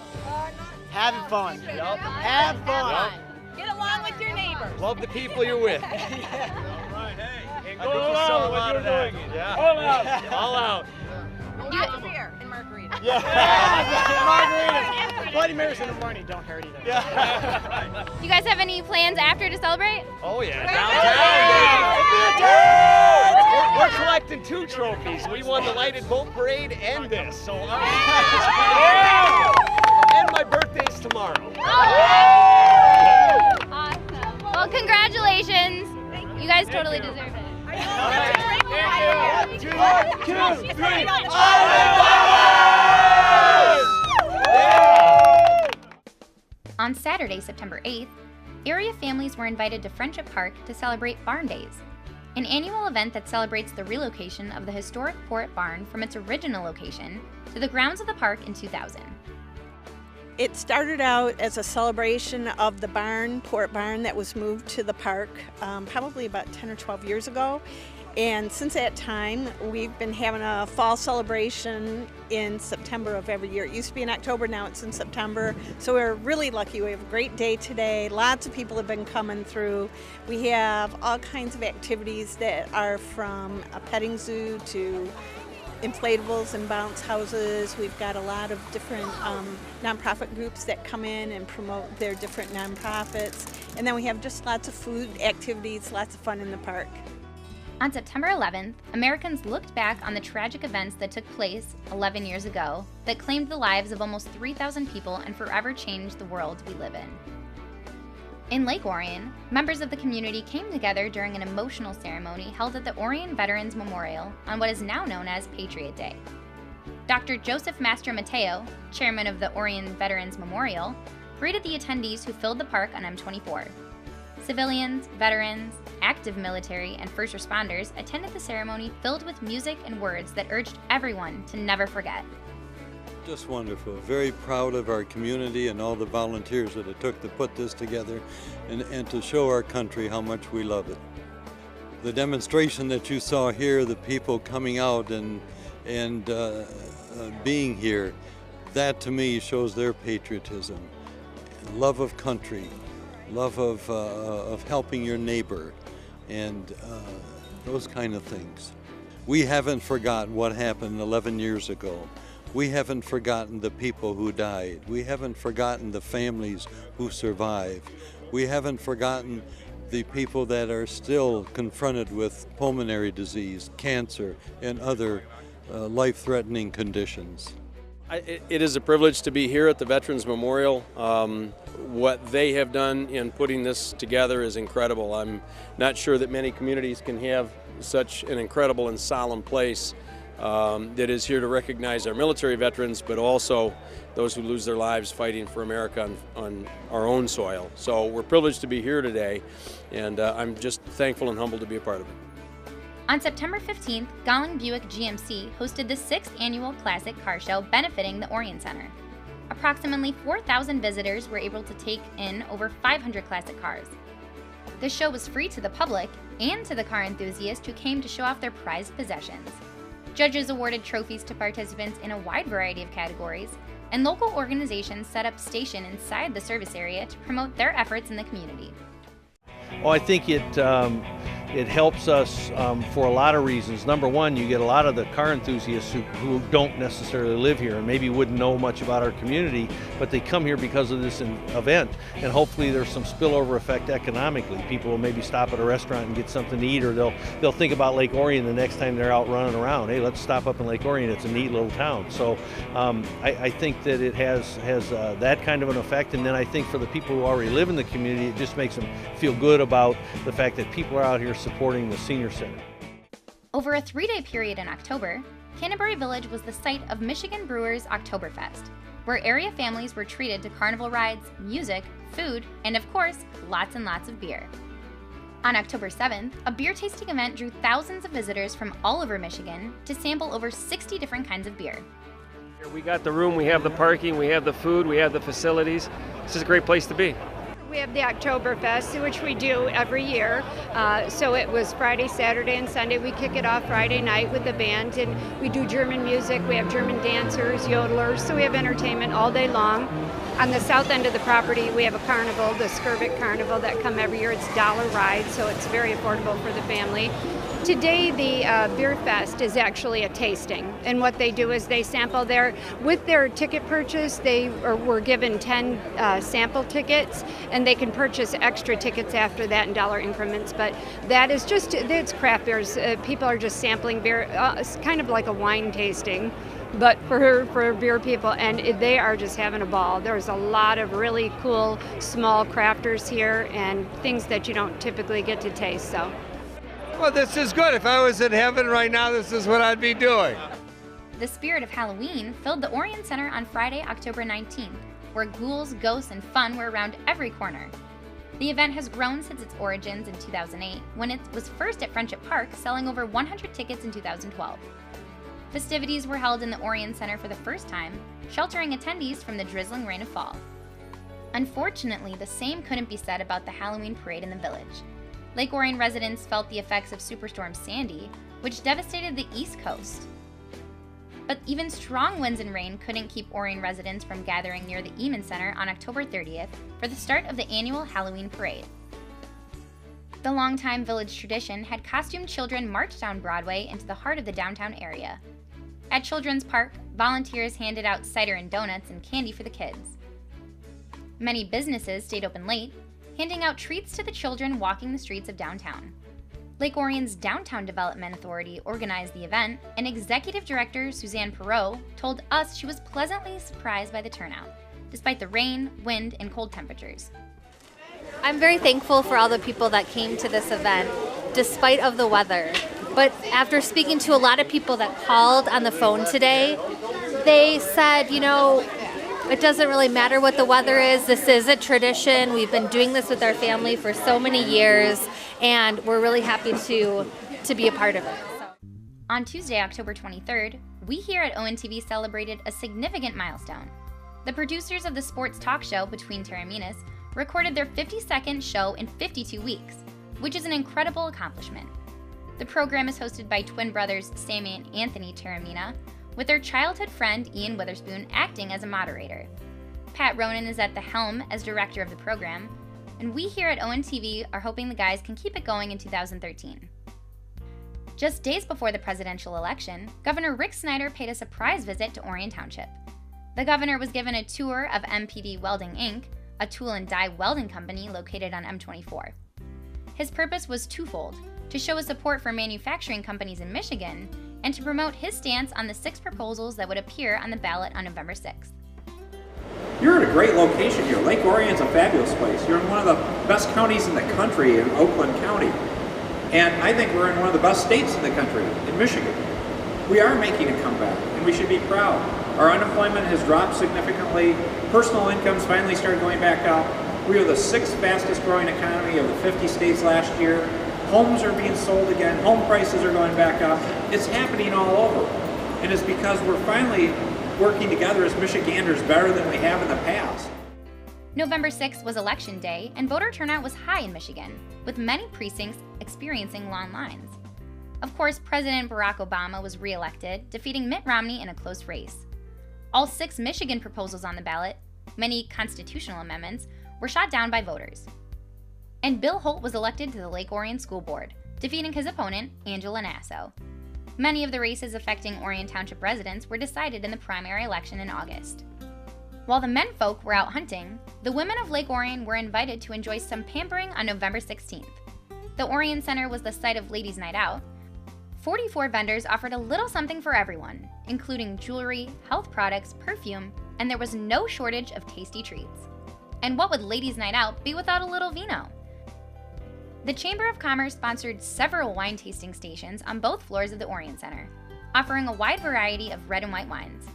Having fun. Yep. Have fun. Yep. Get along with your neighbors. Love the people you're with. All right, hey. And go all out when you're doing it. Yeah. All out. All out. Lots of beer and margarita. Yeah. Margarita. Bloody Marys in the morning don't hurt either. Yeah. You guys have any plans after to celebrate? Oh yeah. Downtown. We're collecting 2 trophies. We won the lighted boat parade and this. So and my birthday's tomorrow. Awesome. Well, congratulations. You guys totally deserve it. All right. 1, 2, 3. On Saturday, September 8th, area families were invited to Friendship Park to celebrate Barn Days, an annual event that celebrates the relocation of the historic Port Barn from its original location to the grounds of the park in 2000. It started out as a celebration of the barn, Port Barn, that was moved to the park probably about 10 or 12 years ago. And since that time, we've been having a fall celebration in September of every year. It used to be in October, now it's in September. So we're really lucky. We have a great day today. Lots of people have been coming through. We have all kinds of activities that are from a petting zoo to inflatables and bounce houses. We've got a lot of different nonprofit groups that come in and promote their different nonprofits. And then we have just lots of food activities, lots of fun in the park. On September 11th, Americans looked back on the tragic events that took place 11 years ago that claimed the lives of almost 3,000 people and forever changed the world we live in. In Lake Orion, members of the community came together during an emotional ceremony held at the Orion Veterans Memorial on what is now known as Patriot Day. Dr. Joseph Mastro Mateo, chairman of the Orion Veterans Memorial, greeted the attendees who filled the park on M24. Civilians, veterans, active military, and first responders attended the ceremony filled with music and words that urged everyone to never forget. Just wonderful. Very proud of our community and all the volunteers that it took to put this together and to show our country how much we love it. The demonstration that you saw here, the people coming out and being here, that to me shows their patriotism, love of country, love of helping your neighbor, and those kind of things. We haven't forgotten what happened 11 years ago. We haven't forgotten the people who died. We haven't forgotten the families who survived. We haven't forgotten the people that are still confronted with pulmonary disease, cancer, and other life-threatening conditions. It is a privilege to be here at the Veterans Memorial. What they have done in putting this together is incredible. I'm not sure that many communities can have such an incredible and solemn place that is here to recognize our military veterans, but also those who lose their lives fighting for America on our own soil. So we're privileged to be here today, and I'm just thankful and humbled to be a part of it. On September 15th, Golling Buick GMC hosted the 6th annual Classic Car Show benefiting the Orion Center. Approximately 4,000 visitors were able to take in over 500 classic cars. The show was free to the public and to the car enthusiasts who came to show off their prized possessions. Judges awarded trophies to participants in a wide variety of categories, and local organizations set up station inside the service area to promote their efforts in the community. Well, I think it helps us for a lot of reasons. Number one, you get a lot of the car enthusiasts who don't necessarily live here and maybe wouldn't know much about our community, but they come here because of this event, and hopefully there's some spillover effect economically. People will maybe stop at a restaurant and get something to eat, or they'll think about Lake Orion the next time they're out running around. Hey, let's stop up in Lake Orion. It's a neat little town. So I think that it has that kind of an effect, and then I think for the people who already live in the community, it just makes them feel good about the fact that people are out here supporting the senior center. Over a 3-day period in October, Canterbury Village was the site of Michigan Brewers Oktoberfest, where area families were treated to carnival rides, music, food, and of course, lots and lots of beer. On October 7th, a beer tasting event drew thousands of visitors from all over Michigan to sample over 60 different kinds of beer. We got the room, we have the parking, we have the food, we have the facilities. This is a great place to be. We have the Oktoberfest, which we do every year. So it was Friday, Saturday, and Sunday. We kick it off Friday night with the band, and we do German music. We have German dancers, yodelers, so we have entertainment all day long. On the south end of the property, we have a carnival, the Skirvik Carnival, that come every year. It's $1 ride, so it's very affordable for the family. Today, the Beer Fest is actually a tasting, and what they do is they sample with their ticket purchase, they were given 10 sample tickets, and they can purchase extra tickets after that in dollar increments, but that is just, it's craft beers. People are just sampling beer, it's kind of like a wine tasting, but for beer people, and they are just having a ball. There's a lot of really cool small crafters here and things that you don't typically get to taste, so. Well, this is good. If I was in heaven right now, this is what I'd be doing. The spirit of Halloween filled the Orion Center on Friday, October 19th, where ghouls, ghosts, and fun were around every corner. The event has grown since its origins in 2008, when it was first at Friendship Park, selling over 100 tickets in 2012. Festivities were held in the Orion Center for the first time, sheltering attendees from the drizzling rain of fall. Unfortunately, the same couldn't be said about the Halloween parade in the village. Lake Orion residents felt the effects of Superstorm Sandy, which devastated the East Coast. But even strong winds and rain couldn't keep Orion residents from gathering near the Eamon Center on October 30th for the start of the annual Halloween parade. The longtime village tradition had costumed children march down Broadway into the heart of the downtown area. At Children's Park, volunteers handed out cider and donuts and candy for the kids. Many businesses stayed open late, handing out treats to the children walking the streets of downtown. Lake Orion's Downtown Development Authority organized the event, and Executive Director Suzanne Perot told us she was pleasantly surprised by the turnout, despite the rain, wind, and cold temperatures. I'm very thankful for all the people that came to this event, despite of the weather. But after speaking to a lot of people that called on the phone today, they said, you know, it doesn't really matter what the weather is. This is a tradition. We've been doing this with our family for so many years, and we're really happy to be a part of it. On Tuesday, October 23rd, we here at ONTV celebrated a significant milestone. The producers of the sports talk show Between Terraminas recorded their 52nd show in 52 weeks, which is an incredible accomplishment. The program is hosted by twin brothers Sammy and Anthony Terramina, with their childhood friend Ian Witherspoon acting as a moderator. Pat Ronan is at the helm as director of the program, and we here at ONTV are hoping the guys can keep it going in 2013. Just days before the presidential election, Governor Rick Snyder paid a surprise visit to Orion Township. The governor was given a tour of MPD Welding Inc., a tool and die welding company located on M24. His purpose was twofold: to show his support for manufacturing companies in Michigan, and to promote his stance on the 6 proposals that would appear on the ballot on November 6th. You're at a great location here. Lake Orion's a fabulous place. You're in one of the best counties in the country, in Oakland County. And I think we're in one of the best states in the country, in Michigan. We are making a comeback, and we should be proud. Our unemployment has dropped significantly. Personal incomes finally started going back up. We are the 6th fastest growing economy of the 50 states last year. Homes are being sold again. Home prices are going back up. It's happening all over. And it's because we're finally working together as Michiganders better than we have in the past. November 6th was Election Day, and voter turnout was high in Michigan, with many precincts experiencing long lines. Of course, President Barack Obama was re-elected, defeating Mitt Romney in a close race. All 6 Michigan proposals on the ballot, many constitutional amendments, were shot down by voters. And Bill Holt was elected to the Lake Orion School Board, defeating his opponent, Angela Nasso. Many of the races affecting Orion Township residents were decided in the primary election in August. While the menfolk were out hunting, the women of Lake Orion were invited to enjoy some pampering on November 16th. The Orion Center was the site of Ladies' Night Out. 44 vendors offered a little something for everyone, including jewelry, health products, perfume, and there was no shortage of tasty treats. And what would Ladies' Night Out be without a little vino? The Chamber of Commerce sponsored several wine tasting stations on both floors of the Orion Center, offering a wide variety of red and white wines.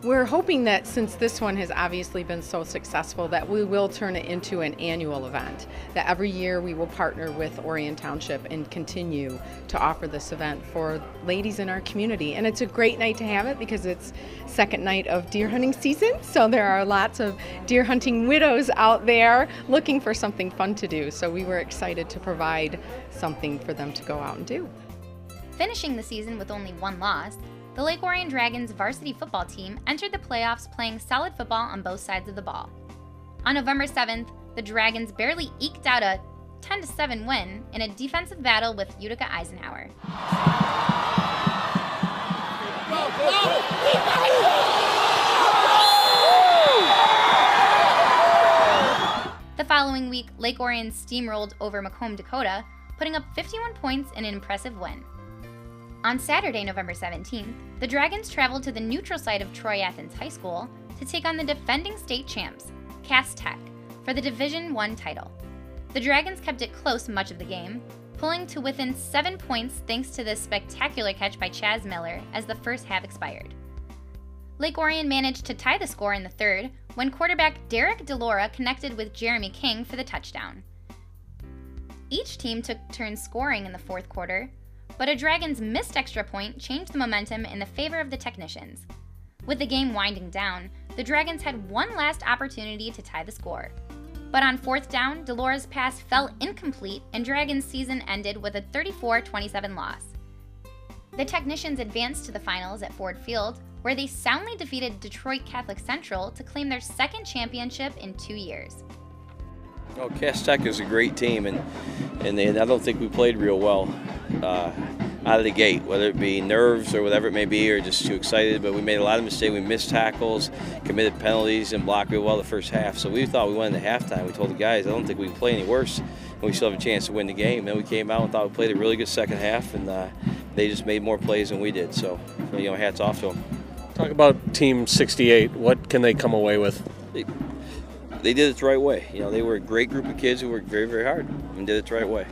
We're hoping that since this one has obviously been so successful that we will turn it into an annual event, that every year we will partner with Orion Township and continue to offer this event for ladies in our community. And it's a great night to have it because it's second night of deer hunting season, so there are lots of deer hunting widows out there looking for something fun to do. So we were excited to provide something for them to go out and do. Finishing the season with only 1 loss, the Lake Orion Dragons varsity football team entered the playoffs playing solid football on both sides of the ball. On November 7th, the Dragons barely eked out a 10-7 win in a defensive battle with Utica Eisenhower. The following week, Lake Orion steamrolled over Macomb, Dakota, putting up 51 points in an impressive win. On Saturday, November 17th, the Dragons traveled to the neutral site of Troy Athens High School to take on the defending state champs, Cass Tech, for the Division I title. The Dragons kept it close much of the game, pulling to within 7 points thanks to the spectacular catch by Chaz Miller as the first half expired. Lake Orion managed to tie the score in the third when quarterback Derek DeLora connected with Jeremy King for the touchdown. Each team took turns scoring in the fourth quarter, but a Dragons missed extra point changed the momentum in the favor of the Technicians. With the game winding down, the Dragons had one last opportunity to tie the score. But on 4th down, Dolores' pass fell incomplete and Dragons' season ended with a 34-27 loss. The Technicians advanced to the finals at Ford Field, where they soundly defeated Detroit Catholic Central to claim their second championship in 2 years. Oh, Cass Tech is a great team, and I don't think we played real well out of the gate, whether it be nerves or whatever it may be, or just too excited. But we made a lot of mistakes. We missed tackles, committed penalties, and blocked real well the first half. So we thought we went into halftime. We told the guys, I don't think we can play any worse, and we still have a chance to win the game. Then we came out and thought we played a really good second half, and they just made more plays than we did. So hats off to them. Talk about Team 68. What can they come away with? They did it the right way. They were a great group of kids who worked very, very hard and did it the right way.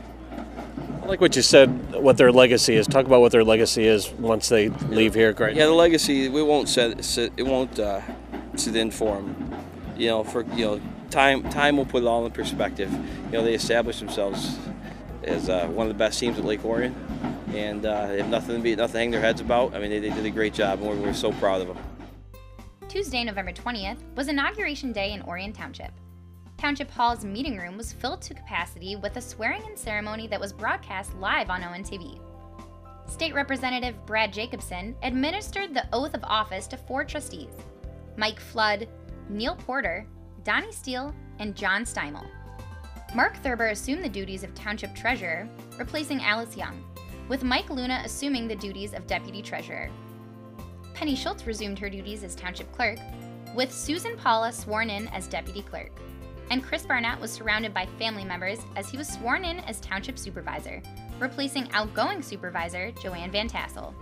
I like what you said, what their legacy is. Talk about what their legacy is once they leave here. Great. Yeah, the legacy, we won't sit in for them. Time will put it all in perspective. They established themselves as one of the best teams at Lake Orion, and they have nothing to hang their heads about. I mean, they did a great job, and we're so proud of them. Tuesday, November 20th, was Inauguration Day in Orion Township. Township Hall's meeting room was filled to capacity with a swearing-in ceremony that was broadcast live on ONTV. State Representative Brad Jacobson administered the oath of office to 4 trustees: Mike Flood, Neil Porter, Donnie Steele, and John Steimel. Mark Thurber assumed the duties of Township Treasurer, replacing Alice Young, with Mike Luna assuming the duties of Deputy Treasurer. Penny Schultz resumed her duties as Township Clerk, with Susan Paula sworn in as Deputy Clerk. And Chris Barnett was surrounded by family members as he was sworn in as Township Supervisor, replacing outgoing Supervisor Joanne Van Tassel.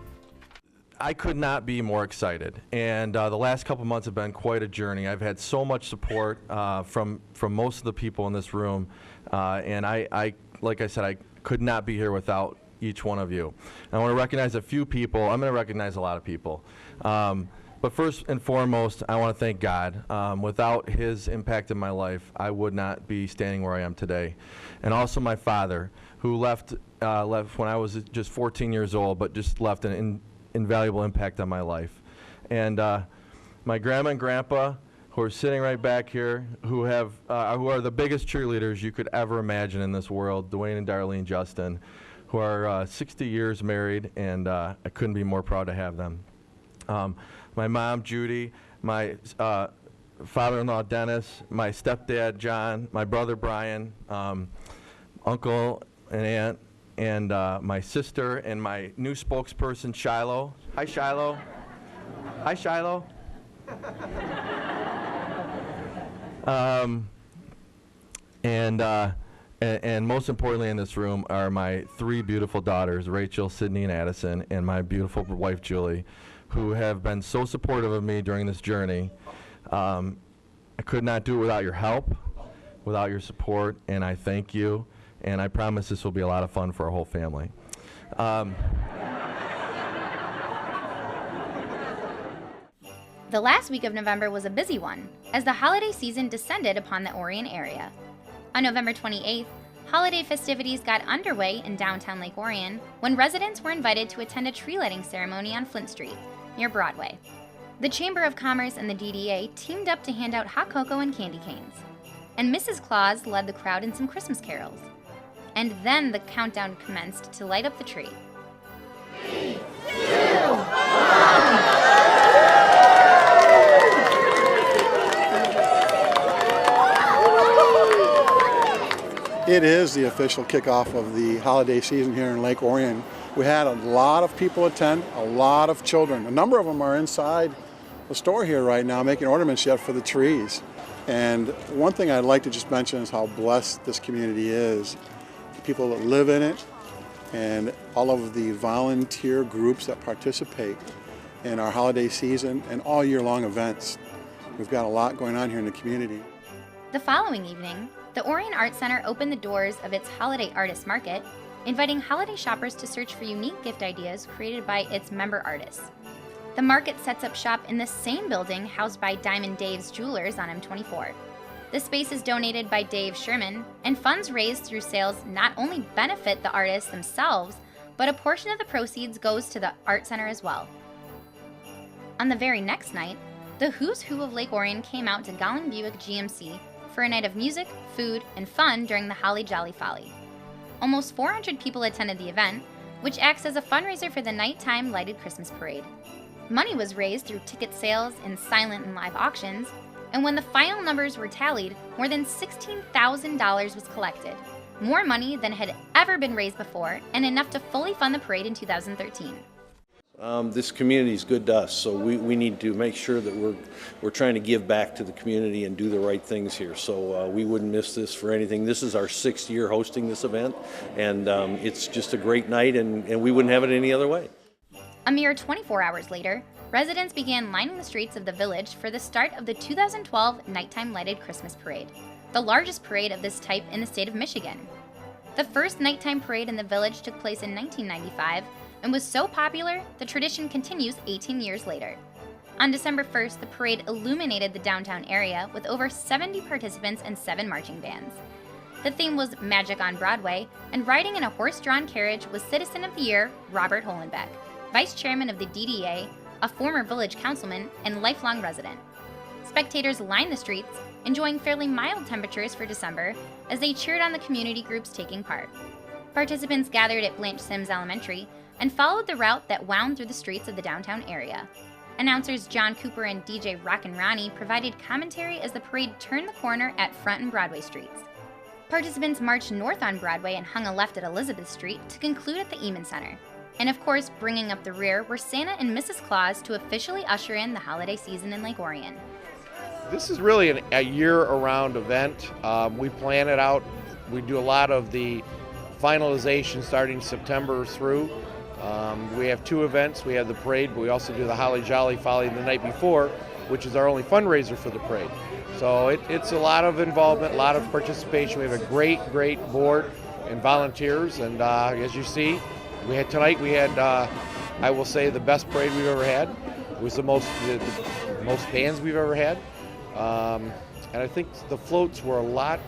I could not be more excited, and the last couple months have been quite a journey. I've had so much support from most of the people in this room, and I, like I said, I could not be here without each one of you. And I want to recognize a few people. I'm going to recognize a lot of people. But first and foremost, I want to thank God. Without His impact in my life, I would not be standing where I am today. And also my father, who left when I was just 14 years old, but just left an invaluable impact on my life. And my grandma and grandpa, who are sitting right back here, who are the biggest cheerleaders you could ever imagine in this world, Dwayne and Darlene Justin, who are 60 years married, and I couldn't be more proud to have them. My mom, Judy, my father-in-law, Dennis, my stepdad, John, my brother, Bryan, uncle and aunt, and my sister, and my new spokesperson, Shiloh. Hi, Shiloh. Hi, Shiloh. And most importantly in this room are my 3 beautiful daughters, Rachel, Sydney, and Addison, and my beautiful wife, Julie, who have been so supportive of me during this journey. I could not do it without your help, without your support, and I thank you, and I promise this will be a lot of fun for our whole family. The last week of November was a busy one, as the holiday season descended upon the Orion area. On November 28th, holiday festivities got underway in downtown Lake Orion when residents were invited to attend a tree lighting ceremony on Flint Street, near Broadway. The Chamber of Commerce and the DDA teamed up to hand out hot cocoa and candy canes. And Mrs. Claus led the crowd in some Christmas carols. And then the countdown commenced to light up the tree. 3, 2, 1. It is the official kickoff of the holiday season here in Lake Orion. We had a lot of people attend, a lot of children. A number of them are inside the store here right now making ornaments yet for the trees. And one thing I'd like to just mention is how blessed this community is. The people that live in it and all of the volunteer groups that participate in our holiday season and all year long events. We've got a lot going on here in the community. The following evening, the Orion Art Center opened the doors of its Holiday Artist Market, inviting holiday shoppers to search for unique gift ideas created by its member artists. The market sets up shop in the same building housed by Diamond Dave's Jewelers on M24. The space is donated by Dave Sherman, and funds raised through sales not only benefit the artists themselves, but a portion of the proceeds goes to the Art Center as well. On the very next night, the who's who of Lake Orion came out to Golling Buick GMC for a night of music, food, and fun during the Holly Jolly Folly. Almost 400 people attended the event, which acts as a fundraiser for the nighttime lighted Christmas parade. Money was raised through ticket sales and silent and live auctions, and when the final numbers were tallied, more than $16,000 was collected, more money than had ever been raised before, and enough to fully fund the parade in 2013. This community is good to us, so we need to make sure that we're trying to give back to the community and do the right things here. So we wouldn't miss this for anything. This is our 6th year hosting this event, and it's just a great night, and we wouldn't have it any other way. A mere 24 hours later, residents began lining the streets of the village for the start of the 2012 Nighttime Lighted Christmas Parade, the largest parade of this type in the state of Michigan. The first nighttime parade in the village took place in 1995 and was so popular, the tradition continues 18 years later. On December 1st, the parade illuminated the downtown area with over 70 participants and 7 marching bands. The theme was Magic on Broadway, and riding in a horse-drawn carriage was Citizen of the Year Robert Holenbeck, Vice Chairman of the DDA, a former village councilman, and lifelong resident. Spectators lined the streets, enjoying fairly mild temperatures for December as they cheered on the community groups taking part. Participants gathered at Blanche Sims Elementary and followed the route that wound through the streets of the downtown area. Announcers John Cooper and DJ Rockin' Ronnie provided commentary as the parade turned the corner at Front and Broadway streets. Participants marched north on Broadway and hung a left at Elizabeth Street to conclude at the Eamon Center. And of course, bringing up the rear were Santa and Mrs. Claus to officially usher in the holiday season in Lake Orion. This is really a year-around event. We plan it out. We do a lot of the finalization starting September through. We have 2 events. We have the parade, but we also do the Holly Jolly Folly the night before, which is our only fundraiser for the parade. So it's a lot of involvement, a lot of participation. We have a great board and volunteers, and as you see, tonight we had, I will say, the best parade we've ever had. It was the most bands we've ever had. And I think the floats were a lot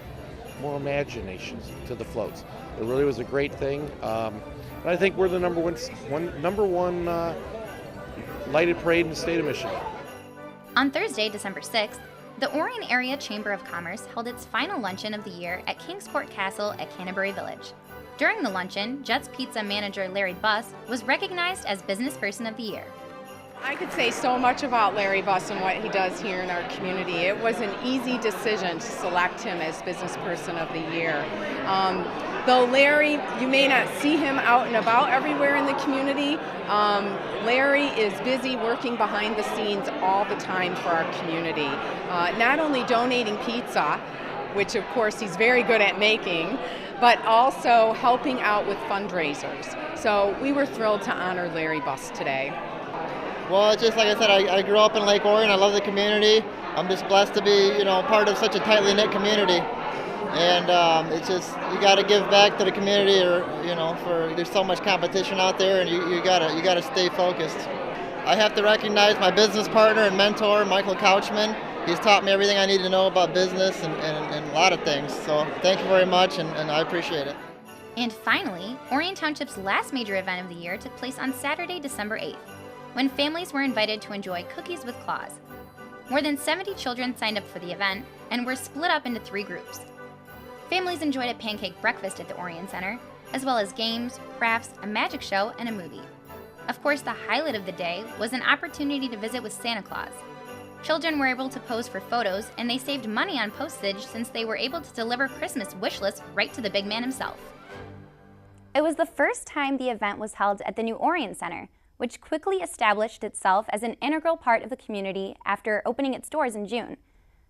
more imagination to the floats. It really was a great thing. And I think we're the number one lighted parade in the state of Michigan. On Thursday, December 6th, the Orion Area Chamber of Commerce held its final luncheon of the year at Kingsport Castle at Canterbury Village. During the luncheon, Jets Pizza manager Larry Buss was recognized as Business Person of the Year. I could say so much about Larry Buss and what he does here in our community. It was an easy decision to select him as Business Person of the Year. Though Larry, you may not see him out and about everywhere in the community, Larry is busy working behind the scenes all the time for our community. Not only donating pizza, which of course he's very good at making, but also helping out with fundraisers. So we were thrilled to honor Larry Buss today. Well, just like I said, I grew up in Lake Orion. I love the community. I'm just blessed to be, part of such a tightly knit community. And it's just, you got to give back to the community, or there's so much competition out there, and you gotta stay focused. I have to recognize my business partner and mentor, Michael Couchman. He's taught me everything I need to know about business and a lot of things. So thank you very much, and I appreciate it. And finally, Orion Township's last major event of the year took place on Saturday, December 8th, when families were invited to enjoy cookies with claws. More than 70 children signed up for the event and were split up into 3 groups. Families enjoyed a pancake breakfast at the Orion Center, as well as games, crafts, a magic show, and a movie. Of course, the highlight of the day was an opportunity to visit with Santa Claus. Children were able to pose for photos, and they saved money on postage since they were able to deliver Christmas wish lists right to the big man himself. It was the first time the event was held at the new Orion Center, which quickly established itself as an integral part of the community after opening its doors in June.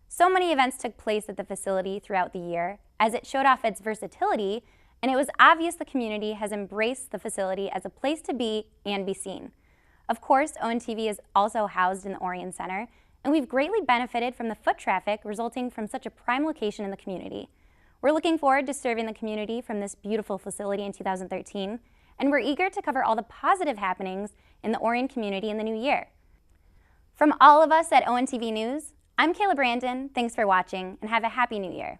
So many events took place at the facility throughout the year, as it showed off its versatility, and it was obvious the community has embraced the facility as a place to be and be seen. Of course, ONTV is also housed in the Orion Center, and we've greatly benefited from the foot traffic resulting from such a prime location in the community. We're looking forward to serving the community from this beautiful facility in 2013, and we're eager to cover all the positive happenings in the Orion community in the new year. From all of us at ONTV News, I'm Kayla Brandon. Thanks for watching, and have a happy new year.